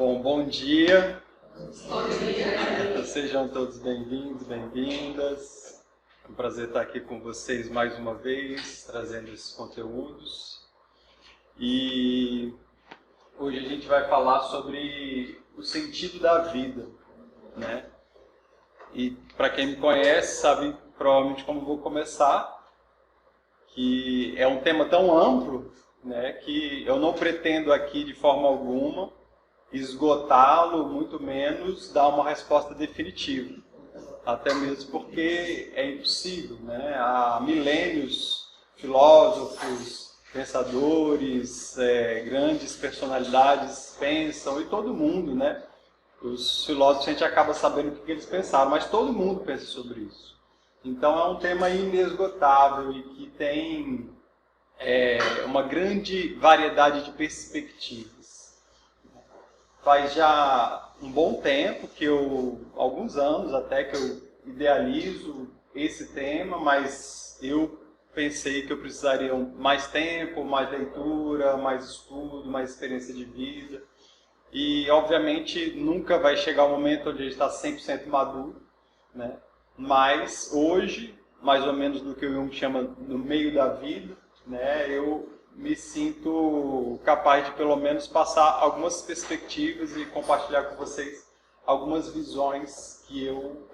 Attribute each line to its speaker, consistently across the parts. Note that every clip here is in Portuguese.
Speaker 1: Bom dia.
Speaker 2: Bom dia.
Speaker 1: Sejam todos bem-vindos, bem-vindas. É um prazer estar aqui com vocês mais uma vez, trazendo esses conteúdos. E hoje a gente vai falar sobre o sentido da vida, né? E para quem me conhece, sabe provavelmente como vou começar, que é um tema tão amplo, né, que eu não pretendo aqui de forma alguma esgotá-lo, muito menos dar uma resposta definitiva. Até mesmo porque é impossível, né? Há milênios filósofos, pensadores, grandes personalidades pensam, e todo mundo, né? Os filósofos a gente acaba sabendo o que eles pensaram, mas todo mundo pensa sobre isso. Então é um tema inesgotável e que tem uma grande variedade de perspectivas. Faz já um bom tempo alguns anos até que eu idealizo esse tema, mas eu pensei que eu precisaria mais tempo, mais leitura, mais estudo, mais experiência de vida. E, obviamente, nunca vai chegar o momento onde a gente está 100% maduro, né? Mas hoje, mais ou menos no que o Jung chama no meio da vida, né, eu me sinto capaz de pelo menos passar algumas perspectivas e compartilhar com vocês algumas visões que eu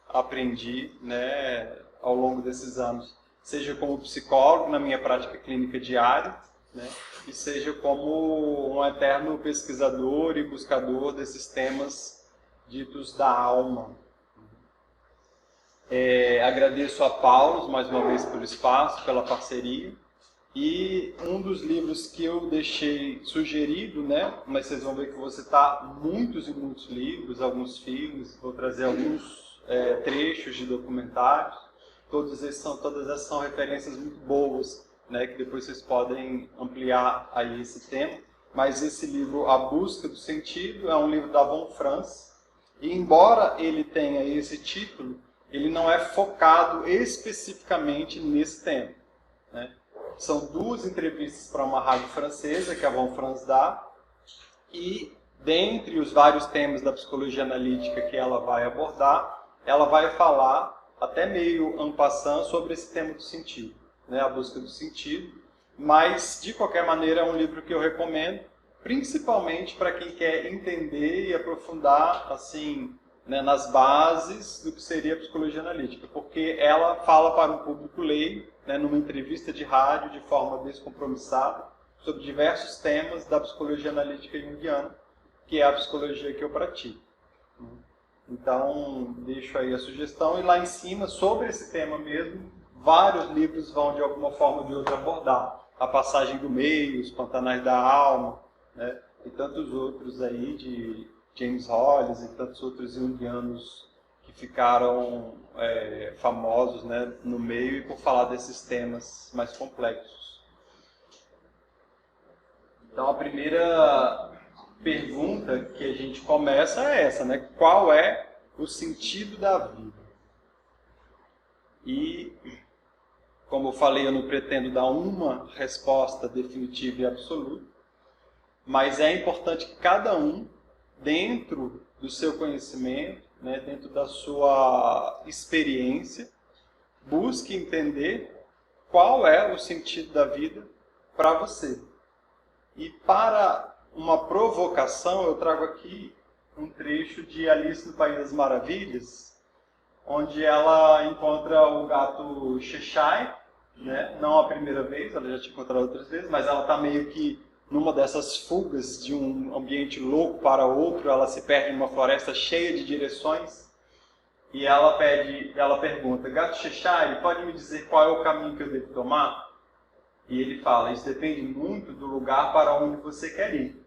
Speaker 1: aprendi, né, ao longo desses anos, seja como psicólogo na minha prática clínica diária, né, e seja como um eterno pesquisador e buscador desses temas ditos da alma. Agradeço a Paulo mais uma vez pelo espaço, pela parceria. E um dos livros que eu deixei sugerido, né? Mas vocês vão ver que eu vou citar muitos e muitos livros, alguns filmes, vou trazer alguns trechos de documentários. Todas essas são referências muito boas, né? Que depois vocês podem ampliar aí esse tema. Mas esse livro, A Busca do Sentido, é um livro da Von Franz. E embora ele tenha esse título, ele não é focado especificamente nesse tema, né? São duas entrevistas para uma rádio francesa que a Von Franz dá, e dentre os vários temas da psicologia analítica que ela vai abordar, ela vai falar, até meio en passant, sobre esse tema do sentido, né? A busca do sentido, mas de qualquer maneira é um livro que eu recomendo, principalmente para quem quer entender e aprofundar assim, né, nas bases do que seria a psicologia analítica, porque ela fala para um público leigo, né, numa entrevista de rádio, de forma descompromissada, sobre diversos temas da psicologia analítica junguiana, que é a psicologia que eu pratico. Então, deixo aí a sugestão, e lá em cima, sobre esse tema mesmo, vários livros vão de alguma forma ou de outra abordar. A Passagem do Meio, Os Pantanais da Alma, né, e tantos outros aí de James Hollis e tantos outros junguianos que ficaram famosos, né, no meio e por falar desses temas mais complexos. Então a primeira pergunta que a gente começa é essa, né? Qual é o sentido da vida? E, como eu falei, eu não pretendo dar uma resposta definitiva e absoluta, mas é importante que cada um, dentro do seu conhecimento, né, dentro da sua experiência, busque entender qual é o sentido da vida para você. E para uma provocação, eu trago aqui um trecho de Alice no País das Maravilhas, onde ela encontra o gato Cheshire, né, não a primeira vez, ela já tinha encontrado outras vezes, mas ela está meio que numa dessas fugas de um ambiente louco para outro, ela se perde numa floresta cheia de direções, e ela pergunta, gato Cheshire, pode me dizer qual é o caminho que eu devo tomar? E ele fala, isso depende muito do lugar para onde você quer ir.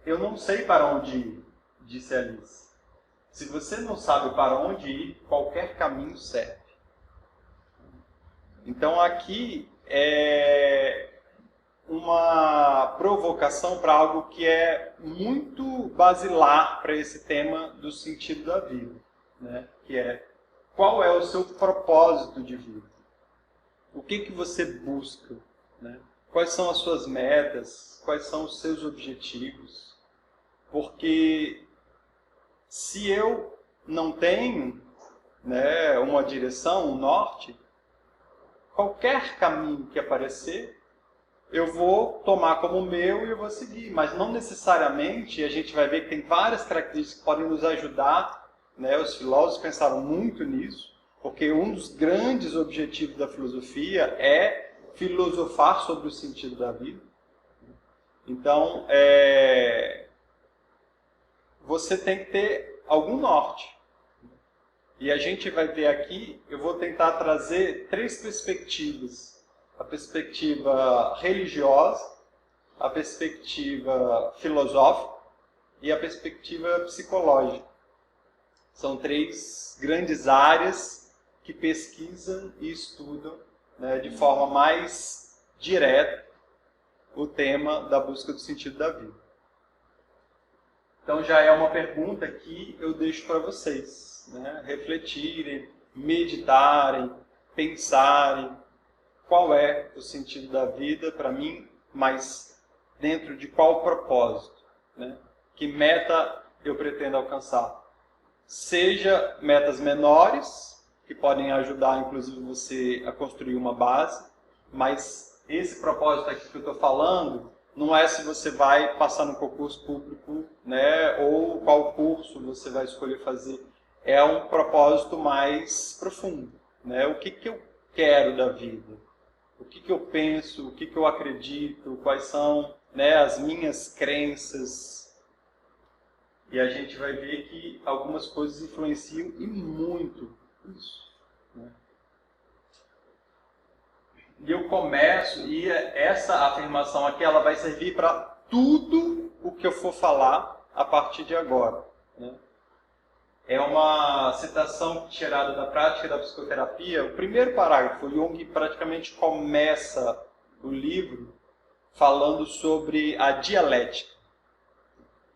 Speaker 1: Eu não sei para onde ir, disse Alice. Se você não sabe para onde ir, qualquer caminho serve. Então aqui é uma provocação para algo que é muito basilar para esse tema do sentido da vida, né? Que é, qual é o seu propósito de vida? O que você busca, né? quais são as suas metas, quais são os seus objetivos. Porque se eu não tenho, né, uma direção, um norte, qualquer caminho que aparecer, eu vou tomar como meu e eu vou seguir. Mas não necessariamente, a gente vai ver que tem várias características que podem nos ajudar, né? Os filósofos pensaram muito nisso, porque um dos grandes objetivos da filosofia é filosofar sobre o sentido da vida. Então, você tem que ter algum norte. E a gente vai ver aqui, eu vou tentar trazer 3 perspectivas. A perspectiva religiosa, a perspectiva filosófica e a perspectiva psicológica. São 3 grandes áreas que pesquisam e estudam, né, de forma mais direta o tema da busca do sentido da vida. Então já é uma pergunta que eu deixo para vocês, né, refletirem, meditarem, pensarem qual é o sentido da vida para mim, mas dentro de qual propósito, né? Que meta eu pretendo alcançar. Seja metas menores, que podem ajudar inclusive você a construir uma base, mas esse propósito aqui que eu estou falando não é se você vai passar no concurso público, né, ou qual curso você vai escolher fazer. É um propósito mais profundo, né? O que eu quero da vida? O que eu penso? O que eu acredito? Quais são, né, as minhas crenças? E a gente vai ver que algumas coisas influenciam e muito isso, né? E eu começo, e essa afirmação aqui ela vai servir para tudo o que eu for falar a partir de agora, né? É uma citação tirada da prática da psicoterapia. O primeiro parágrafo, Jung praticamente começa o livro falando sobre a dialética.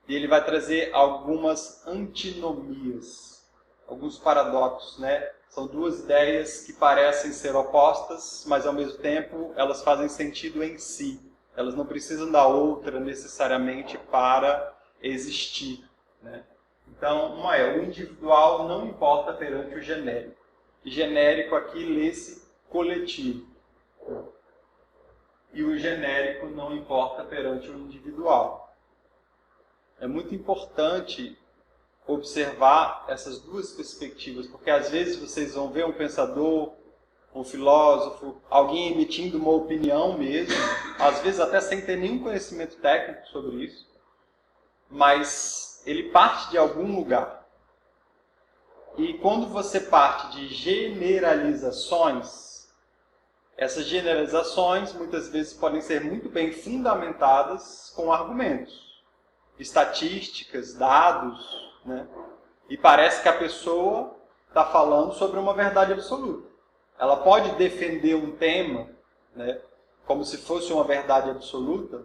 Speaker 1: E ele vai trazer algumas antinomias, alguns paradoxos, né? São 2 ideias que parecem ser opostas, mas ao mesmo tempo elas fazem sentido em si. Elas não precisam da outra necessariamente para existir, né? Então, uma é, o individual não importa perante o genérico. E genérico aqui lê-se coletivo. E o genérico não importa perante o individual. É muito importante observar essas 2 perspectivas, porque às vezes vocês vão ver um pensador, um filósofo, alguém emitindo uma opinião mesmo, às vezes até sem ter nenhum conhecimento técnico sobre isso, mas ele parte de algum lugar. E quando você parte de generalizações, essas generalizações muitas vezes podem ser muito bem fundamentadas com argumentos, estatísticas, dados, né? E parece que a pessoa está falando sobre uma verdade absoluta. Ela pode defender um tema, né, como se fosse uma verdade absoluta,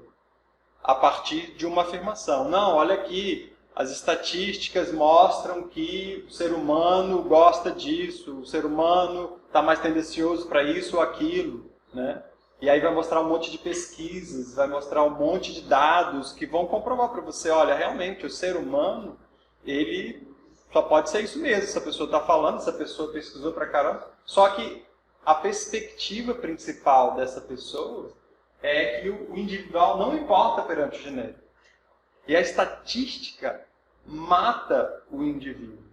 Speaker 1: a partir de uma afirmação. Não, olha aqui, as estatísticas mostram que o ser humano gosta disso, o ser humano está mais tendencioso para isso ou aquilo, né? E aí vai mostrar um monte de pesquisas, vai mostrar um monte de dados que vão comprovar para você, olha, realmente o ser humano, ele só pode ser isso mesmo, essa pessoa está falando, essa pessoa pesquisou para caramba. Só que a perspectiva principal dessa pessoa é que o individual não importa perante o genérico. E a estatística mata o indivíduo,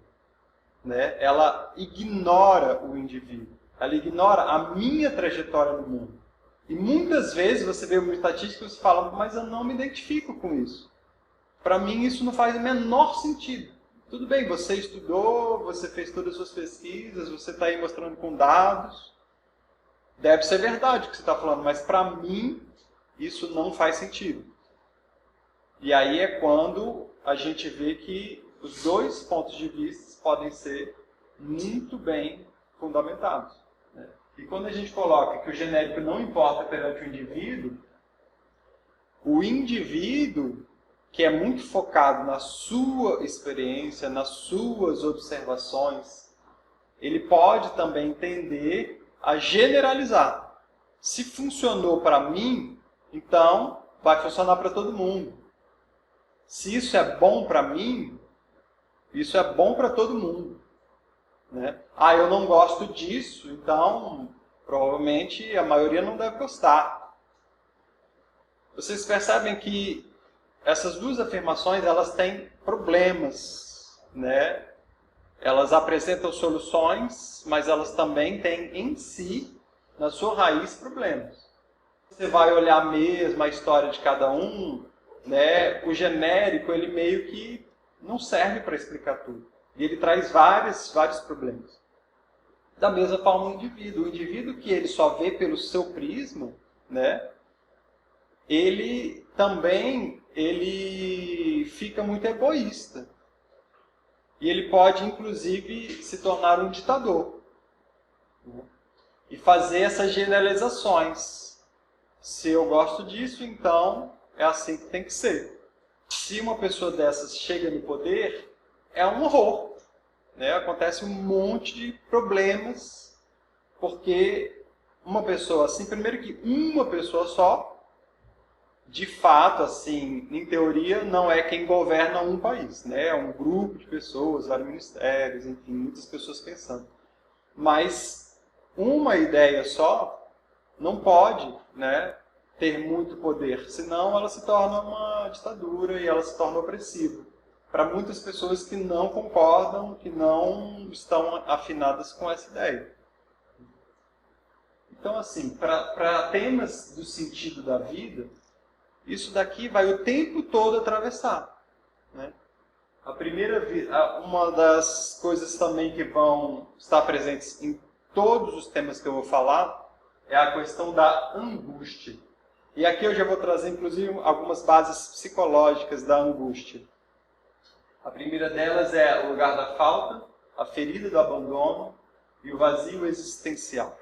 Speaker 1: né? Ela ignora o indivíduo, ela ignora a minha trajetória no mundo. E muitas vezes você vê uma estatística e você fala, mas eu não me identifico com isso. Para mim isso não faz o menor sentido. Tudo bem, você estudou, você fez todas as suas pesquisas, você está aí mostrando com dados. Deve ser verdade o que você está falando, mas para mim isso não faz sentido. E aí é quando a gente vê que os 2 pontos de vista podem ser muito bem fundamentados, né? E quando a gente coloca que o genérico não importa perante o indivíduo que é muito focado na sua experiência, nas suas observações, ele pode também tender a generalizar. Se funcionou para mim, então vai funcionar para todo mundo. Se isso é bom para mim, isso é bom para todo mundo. Né? Ah, eu não gosto disso, então provavelmente a maioria não deve gostar. Vocês percebem que essas duas afirmações, elas têm problemas, né? Elas apresentam soluções, mas elas também têm em si, na sua raiz, problemas. Você vai olhar mesmo a história de cada um, né? O genérico, ele meio que não serve para explicar tudo. E ele traz vários problemas. Da mesma forma o indivíduo que ele só vê pelo seu prisma, né? Ele também fica muito egoísta. E ele pode, inclusive, se tornar um ditador. Né? E fazer essas generalizações. Se eu gosto disso, então é assim que tem que ser. Se uma pessoa dessas chega no poder, é um horror. Né? Acontece um monte de problemas, porque uma pessoa assim, primeiro que uma pessoa só, de fato, assim, em teoria, não é quem governa um país, né? É um grupo de pessoas, vários ministérios, enfim, muitas pessoas pensando. Mas uma ideia só não pode, né, ter muito poder, senão ela se torna uma ditadura e ela se torna opressiva para muitas pessoas que não concordam, que não estão afinadas com essa ideia. Então, assim, para temas do sentido da vida, isso daqui vai o tempo todo atravessar. Né? Uma das coisas também que vão estar presentes em todos os temas que eu vou falar é a questão da angústia. E aqui eu já vou trazer, inclusive, algumas bases psicológicas da angústia. A primeira delas é o lugar da falta, a ferida do abandono e o vazio existencial.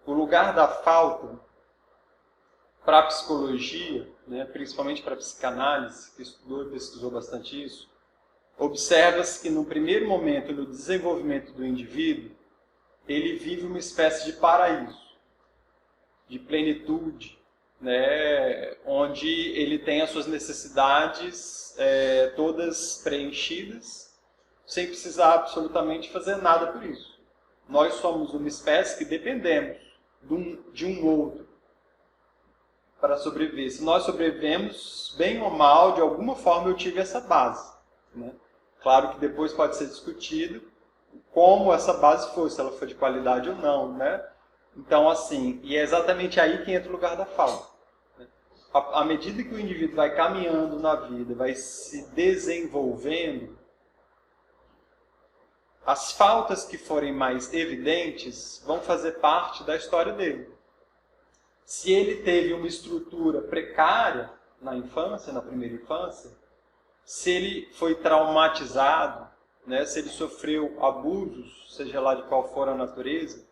Speaker 1: O lugar da falta, para a psicologia, né, principalmente para a psicanálise, que estudou e pesquisou bastante isso, observa-se que no primeiro momento no desenvolvimento do indivíduo, ele vive uma espécie de paraíso, de plenitude, né, onde ele tem as suas necessidades todas preenchidas, sem precisar absolutamente fazer nada por isso. Nós somos uma espécie que dependemos de um outro para sobreviver. Se nós sobrevivemos, bem ou mal, de alguma forma eu tive essa base. Né? Claro que depois pode ser discutido como essa base foi, se ela foi de qualidade ou não. Né? Então, assim, e é exatamente aí que entra o lugar da falta. Né? À medida que o indivíduo vai caminhando na vida, vai se desenvolvendo, as faltas que forem mais evidentes vão fazer parte da história dele. Se ele teve uma estrutura precária na infância, na primeira infância, se ele foi traumatizado, né, se ele sofreu abusos, seja lá de qual for a natureza,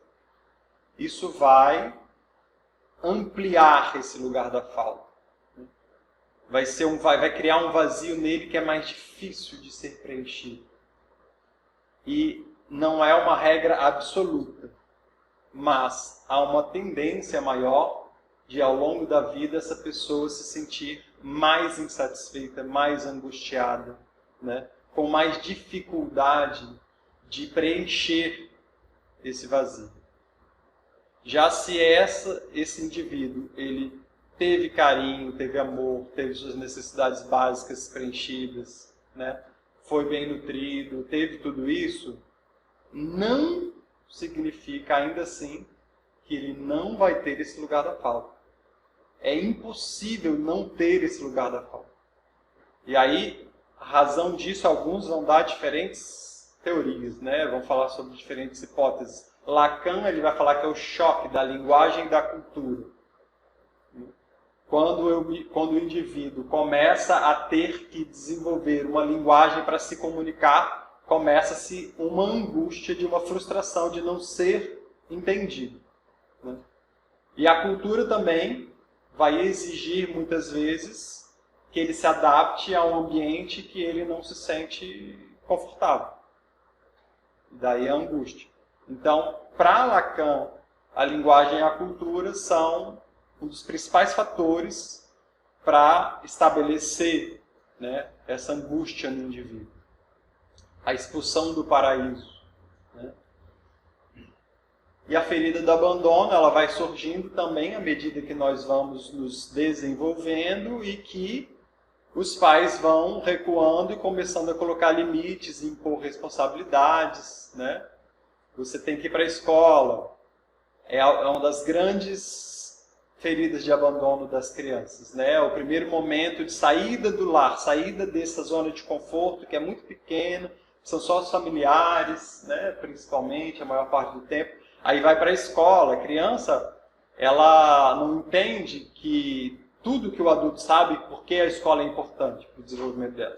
Speaker 1: isso vai ampliar esse lugar da falta. Vai criar um vazio nele que é mais difícil de ser preenchido. E não é uma regra absoluta, mas há uma tendência maior de, ao longo da vida, essa pessoa se sentir mais insatisfeita, mais angustiada, né? Com mais dificuldade de preencher esse vazio. Já se esse indivíduo ele teve carinho, teve amor, teve suas necessidades básicas preenchidas, né? Foi bem nutrido, teve tudo isso, não significa ainda assim que ele não vai ter esse lugar da falta. É impossível não ter esse lugar da falta. E aí, a razão disso, alguns vão dar diferentes teorias, né? Vão falar sobre diferentes hipóteses. Lacan ele vai falar que é o choque da linguagem e da cultura. Quando o indivíduo começa a ter que desenvolver uma linguagem para se comunicar, começa-se uma angústia de uma frustração de não ser entendido. Né? E a cultura também vai exigir, muitas vezes, que ele se adapte a um ambiente que ele não se sente confortável. E daí a angústia. Então, para Lacan, a linguagem e a cultura são um dos principais fatores para estabelecer, né, essa angústia no indivíduo. A expulsão do paraíso. Né? E a ferida do abandono, ela vai surgindo também à medida que nós vamos nos desenvolvendo e que os pais vão recuando e começando a colocar limites, impor responsabilidades. Né? Você tem que ir para a escola. É uma das grandes feridas de abandono das crianças. Né? O primeiro momento de saída do lar, saída dessa zona de conforto, que é muito pequeno, são só os familiares, né? Principalmente, a maior parte do tempo. Aí vai para a escola. A criança, ela não entende que tudo que o adulto sabe, porque a escola é importante para o desenvolvimento dela.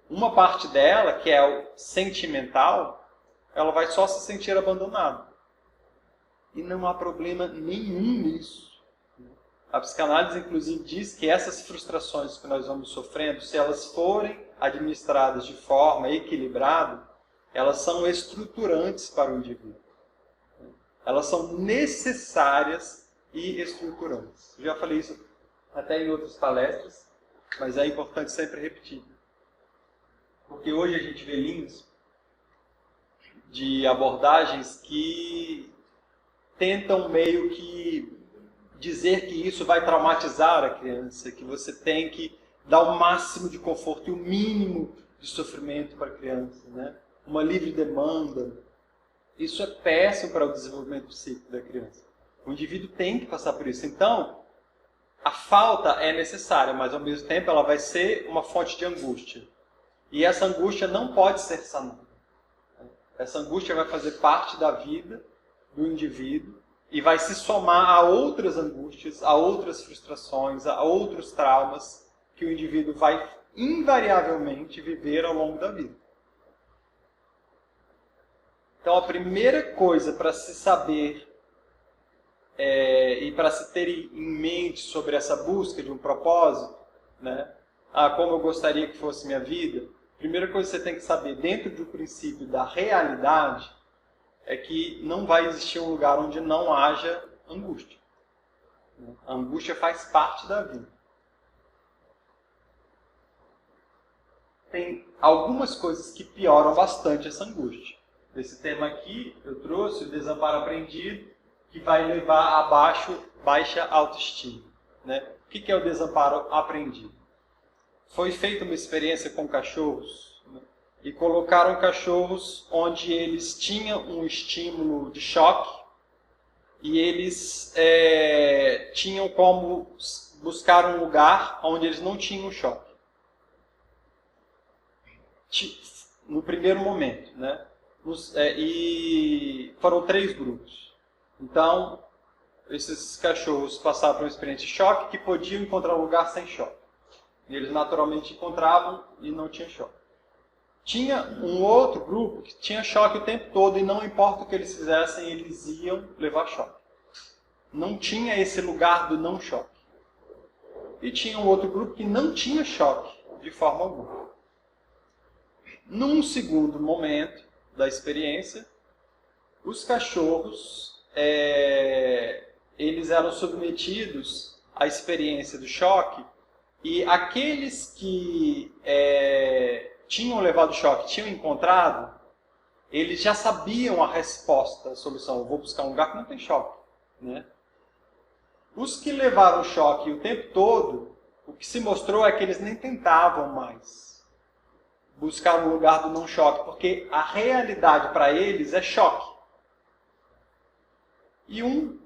Speaker 1: Uma parte dela, que é o sentimental, ela vai só se sentir abandonada. E não há problema nenhum nisso. A psicanálise, inclusive, diz que essas frustrações que nós vamos sofrendo, se elas forem administradas de forma equilibrada, elas são estruturantes para o indivíduo. Elas são necessárias e estruturantes. Eu já falei isso até em outras palestras, mas é importante sempre repetir. Porque hoje a gente vê linhas de abordagens que tentam meio que dizer que isso vai traumatizar a criança, que você tem que dar o máximo de conforto e o mínimo de sofrimento para a criança, né? Uma livre demanda. Isso é péssimo para o desenvolvimento psíquico da criança. O indivíduo tem que passar por isso. Então, a falta é necessária, mas ao mesmo tempo ela vai ser uma fonte de angústia. E essa angústia não pode ser sanada. Essa angústia vai fazer parte da vida do indivíduo e vai se somar a outras angústias, a outras frustrações, a outros traumas que o indivíduo vai invariavelmente viver ao longo da vida. Então, a primeira coisa para se saber e para se ter em mente sobre essa busca de um propósito, né? Como eu gostaria que fosse minha vida, a primeira coisa que você tem que saber dentro do princípio da realidade é que não vai existir um lugar onde não haja angústia. A angústia faz parte da vida. Tem algumas coisas que pioram bastante essa angústia. Esse tema aqui eu trouxe o desamparo aprendido, que vai levar a baixa autoestima. Né? O que é o desamparo aprendido? Foi feita uma experiência com cachorros, né? E colocaram cachorros onde eles tinham um estímulo de choque e eles tinham como buscar um lugar onde eles não tinham choque. No primeiro momento, né? E foram 3 grupos. Então, esses cachorros passaram por uma experiência de choque que podiam encontrar um lugar sem choque. E eles naturalmente encontravam e não tinha choque. Tinha um outro grupo que tinha choque o tempo todo e não importa o que eles fizessem, eles iam levar choque. Não tinha esse lugar do não choque. E tinha um outro grupo que não tinha choque de forma alguma. Num segundo momento da experiência, os cachorros eles eram submetidos à experiência do choque e aqueles que tinham levado choque, tinham encontrado, eles já sabiam a resposta, a solução. Eu vou buscar um lugar que não tem choque. Né? Os que levaram choque o tempo todo, o que se mostrou é que eles nem tentavam mais buscar um lugar do não choque, porque a realidade para eles é choque. E um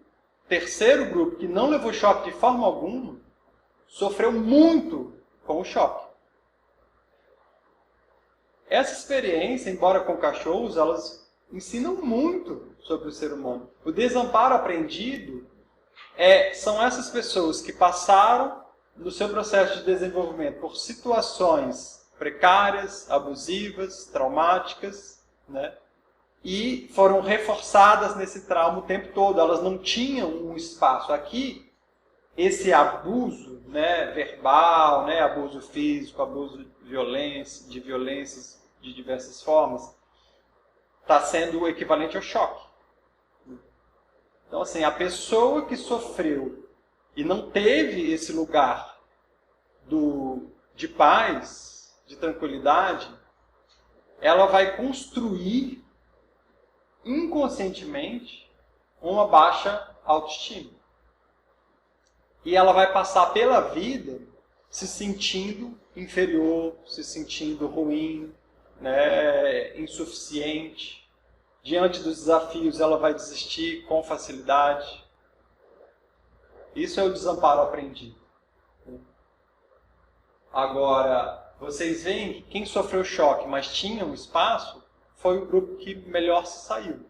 Speaker 1: terceiro grupo que não levou choque de forma alguma, sofreu muito com o choque. Essa experiência, embora com cachorros, elas ensinam muito sobre o ser humano. O desamparo aprendido são essas pessoas que passaram no seu processo de desenvolvimento por situações precárias, abusivas, traumáticas, né? E foram reforçadas nesse trauma o tempo todo. Elas não tinham um espaço. Aqui, esse abuso, né, verbal, né, abuso físico, abuso de violências de diversas formas, está sendo o equivalente ao choque. Então, assim, a pessoa que sofreu e não teve esse lugar de paz, de tranquilidade, ela vai construir inconscientemente uma baixa autoestima. E ela vai passar pela vida se sentindo inferior, se sentindo ruim, né, insuficiente. Diante dos desafios, ela vai desistir com facilidade. Isso é o desamparo aprendido. Agora, vocês veem que quem sofreu choque, mas tinha um espaço, foi o grupo que melhor se saiu.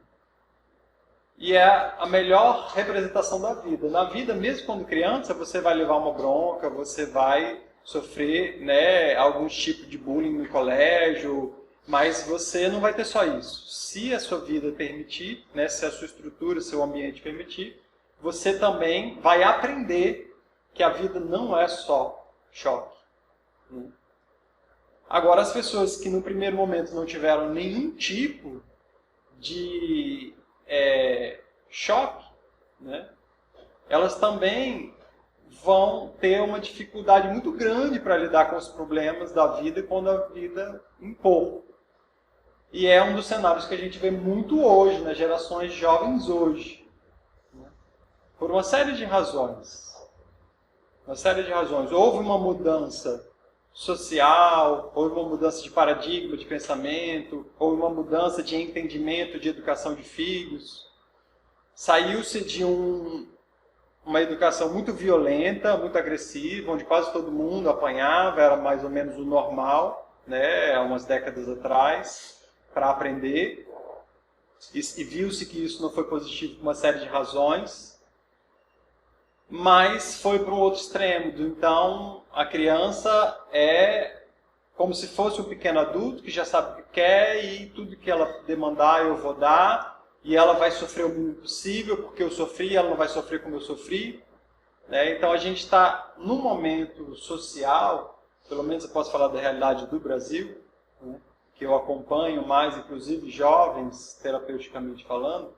Speaker 1: E é a melhor representação da vida. Na vida, mesmo quando criança, você vai levar uma bronca, você vai sofrer, né, algum tipo de bullying no colégio, mas você não vai ter só isso. Se a sua vida permitir, né, se a sua estrutura, seu ambiente permitir, você também vai aprender que a vida não é só choque. Agora, as pessoas que no primeiro momento não tiveram nenhum tipo de choque, né, elas também vão ter uma dificuldade muito grande para lidar com os problemas da vida quando a vida impor. E é um dos cenários que a gente vê muito hoje, nas gerações jovens hoje. Por uma série de razões. Houve uma mudança social, houve uma mudança de paradigma, de pensamento, houve uma mudança de entendimento de educação de filhos. Saiu-se de uma educação muito violenta, muito agressiva, onde quase todo mundo apanhava, era mais ou menos o normal, né, há umas décadas atrás, para aprender. E viu-se que isso não foi positivo por uma série de razões. Mas foi para um outro extremo. Então, a criança é como se fosse um pequeno adulto que já sabe o que quer e tudo que ela demandar eu vou dar. E ela vai sofrer o mínimo possível, porque eu sofri, ela não vai sofrer como eu sofri. Né? Então, a gente está num momento social, pelo menos eu posso falar da realidade do Brasil, né, que eu acompanho mais, inclusive jovens, terapeuticamente falando,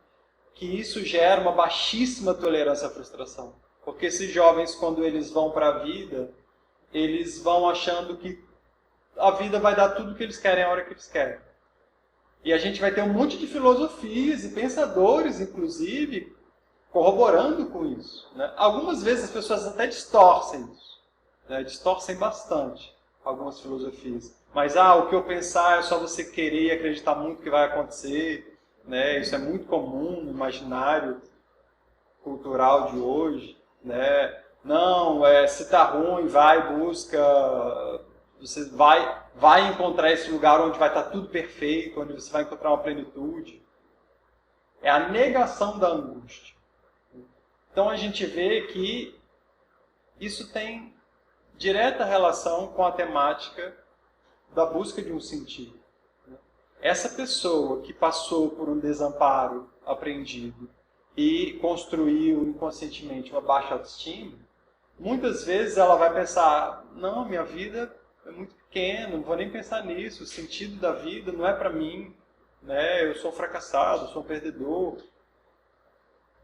Speaker 1: que isso gera uma baixíssima tolerância à frustração. Porque esses jovens, quando eles vão para a vida, eles vão achando que a vida vai dar tudo o que eles querem a hora que eles querem. E a gente vai ter um monte de filosofias e pensadores, inclusive, corroborando com isso. Né? Algumas vezes as pessoas até distorcem isso. Né? Distorcem bastante algumas filosofias. Mas, o que eu pensar é só você querer e acreditar muito que vai acontecer. Né? Isso é muito comum no imaginário cultural de hoje. Né? Não, se está ruim, vai, busca, você vai encontrar esse lugar onde vai estar tudo perfeito, onde você vai encontrar uma plenitude. É a negação da angústia. Então a gente vê que isso tem direta relação com a temática da busca de um sentido. Essa pessoa que passou por um desamparo aprendido e construiu inconscientemente uma baixa autoestima, muitas vezes ela vai pensar, não, minha vida é muito pequena, não vou nem pensar nisso, o sentido da vida não é para mim, né? Eu sou um fracassado, sou um perdedor.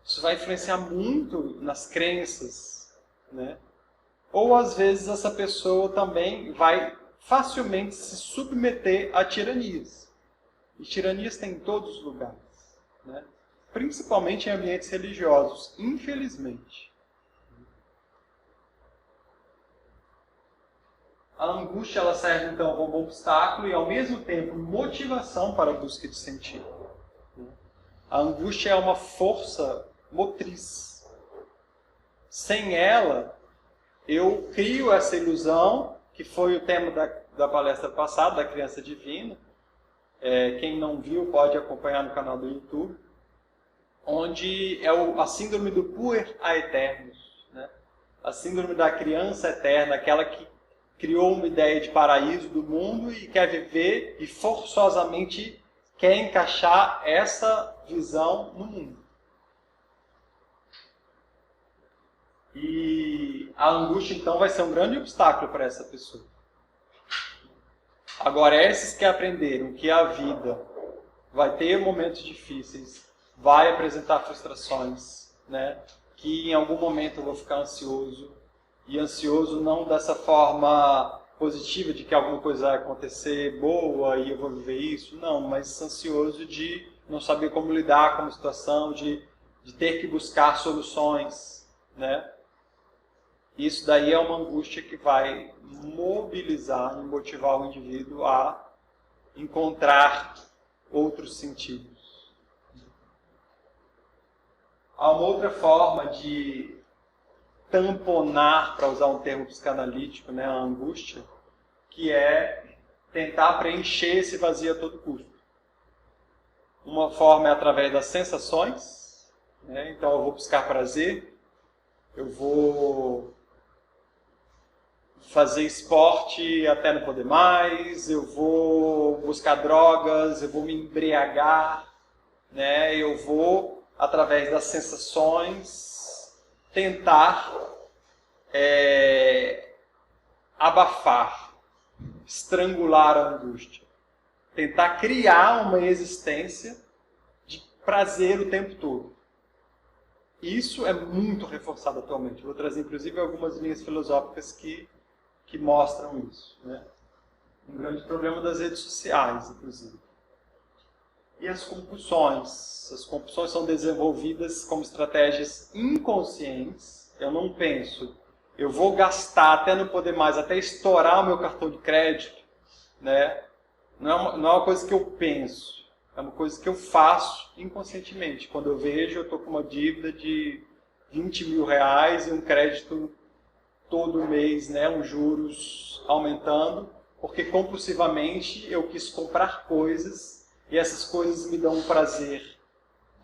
Speaker 1: Isso vai influenciar muito nas crenças. Né? Ou às vezes essa pessoa também vai facilmente se submeter a tiranias. E tiranias tem em todos os lugares. Né? Principalmente em ambientes religiosos, infelizmente. A angústia ela serve então como obstáculo e ao mesmo tempo motivação para a busca de sentido. A angústia é uma força motriz. Sem ela, eu crio essa ilusão, que foi o tema da palestra passada, da criança divina. Quem não viu pode acompanhar no canal do YouTube. Onde é a síndrome do puer aeternus, né? A síndrome da criança eterna, aquela que criou uma ideia de paraíso do mundo e quer viver e forçosamente quer encaixar essa visão no mundo. E a angústia, então, vai ser um grande obstáculo para essa pessoa. Agora, esses que aprenderam que a vida vai ter momentos difíceis, vai apresentar frustrações, né, que em algum momento eu vou ficar ansioso, e ansioso não dessa forma positiva de que alguma coisa vai acontecer boa e eu vou viver isso, não, mas ansioso de não saber como lidar com a situação, de ter que buscar soluções, né? Isso daí é uma angústia que vai mobilizar e motivar o indivíduo a encontrar outros sentidos. Há uma outra forma de tamponar, para usar um termo psicanalítico, né, a angústia, que é tentar preencher esse vazio a todo custo. Uma forma é através das sensações, né? Então eu vou buscar prazer, eu vou fazer esporte até não poder mais, eu vou buscar drogas, eu vou me embriagar, né? Eu vou, através das sensações, tentar abafar, estrangular a angústia. Tentar criar uma existência de prazer o tempo todo. Isso é muito reforçado atualmente. Vou trazer, inclusive, algumas linhas filosóficas que mostram isso, né? Um grande problema das redes sociais, inclusive. E as compulsões. As compulsões são desenvolvidas como estratégias inconscientes. Eu não penso, eu vou gastar até não poder mais, até estourar o meu cartão de crédito, né? Não é uma coisa que eu penso, é uma coisa que eu faço inconscientemente. Quando eu vejo, eu estou com uma dívida de 20 mil reais e um crédito todo mês, né, uns juros aumentando, porque compulsivamente eu quis comprar coisas e essas coisas me dão um prazer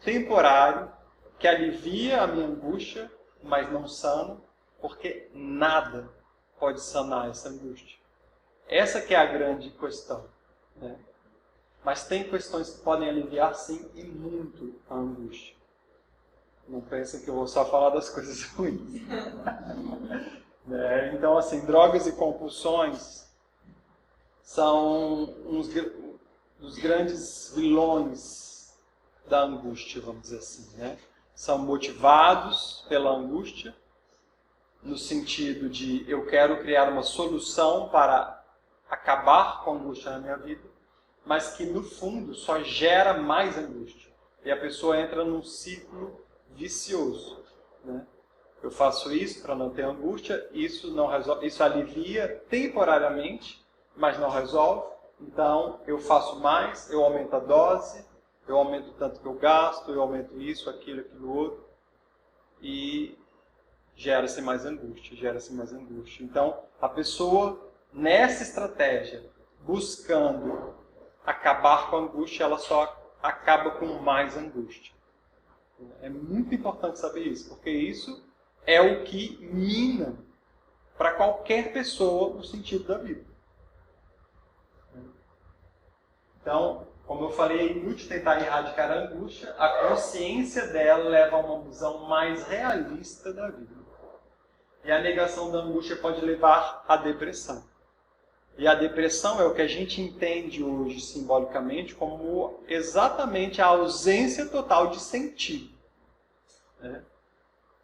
Speaker 1: temporário que alivia a minha angústia, mas não sana, porque nada pode sanar essa angústia. Essa que é a grande questão, né? Mas tem questões que podem aliviar, sim, e muito a angústia. Não pensem que eu vou só falar das coisas ruins. Então, assim, drogas e compulsões são uns dos grandes vilões da angústia, vamos dizer assim, né? São motivados pela angústia, no sentido de eu quero criar uma solução para acabar com a angústia na minha vida, mas que no fundo só gera mais angústia. E a pessoa entra num ciclo vicioso, né? Eu faço isso para não ter angústia, isso não resolve, isso alivia temporariamente, mas não resolve. Então eu faço mais, eu aumento a dose, eu aumento o tanto que eu gasto, eu aumento isso, aquilo outro, e gera-se mais angústia, gera-se mais angústia. Então a pessoa, nessa estratégia, buscando acabar com a angústia, ela só acaba com mais angústia. É muito importante saber isso, porque isso é o que mina para qualquer pessoa o sentido da vida. Então, como eu falei, é inútil tentar erradicar a angústia, a consciência dela leva a uma visão mais realista da vida. E a negação da angústia pode levar à depressão. E a depressão é o que a gente entende hoje simbolicamente como exatamente a ausência total de sentido, né?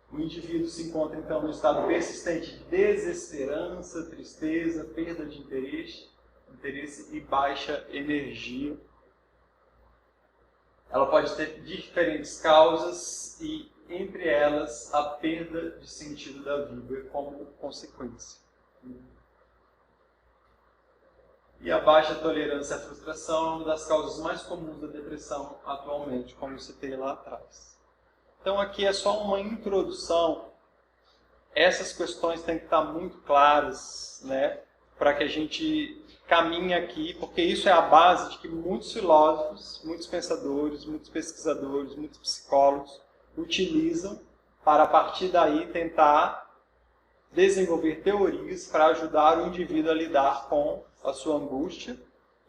Speaker 1: O indivíduo se encontra então no estado persistente de desesperança, tristeza, perda de interesse e baixa energia. Ela pode ter diferentes causas e, entre elas, a perda de sentido da vida como consequência. E a baixa tolerância à frustração é uma das causas mais comuns da depressão atualmente, como eu citei lá atrás. Então aqui é só uma introdução. Essas questões têm que estar muito claras, né, para que a gente caminhe aqui, porque isso é a base de que muitos filósofos, muitos pensadores, muitos pesquisadores, muitos psicólogos utilizam para, a partir daí, tentar desenvolver teorias para ajudar o indivíduo a lidar com a sua angústia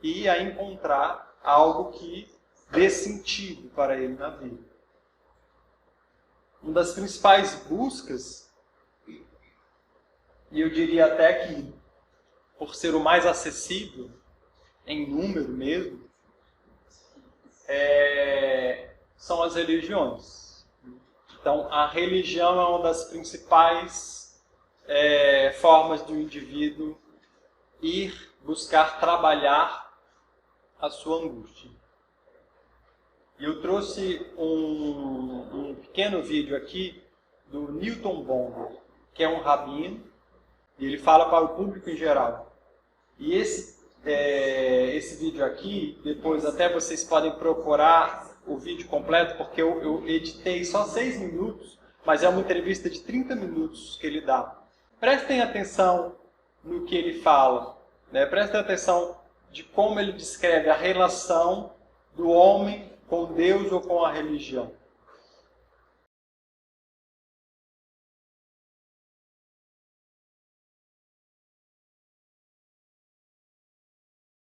Speaker 1: e a encontrar algo que dê sentido para ele na vida. Uma das principais buscas, e eu diria até que por ser o mais acessível, em número mesmo, são as religiões. Então, a religião é uma das principais formas do indivíduo ir buscar trabalhar a sua angústia. E eu trouxe um pequeno vídeo aqui do Newton Bonner, que é um rabino, e ele fala para o público em geral. E esse vídeo aqui, depois até vocês podem procurar o vídeo completo, porque eu editei só 6 minutos, mas é uma entrevista de 30 minutos que ele dá. Prestem atenção no que ele fala, né? Prestem atenção de como ele descreve a relação do homem com Deus ou com a religião.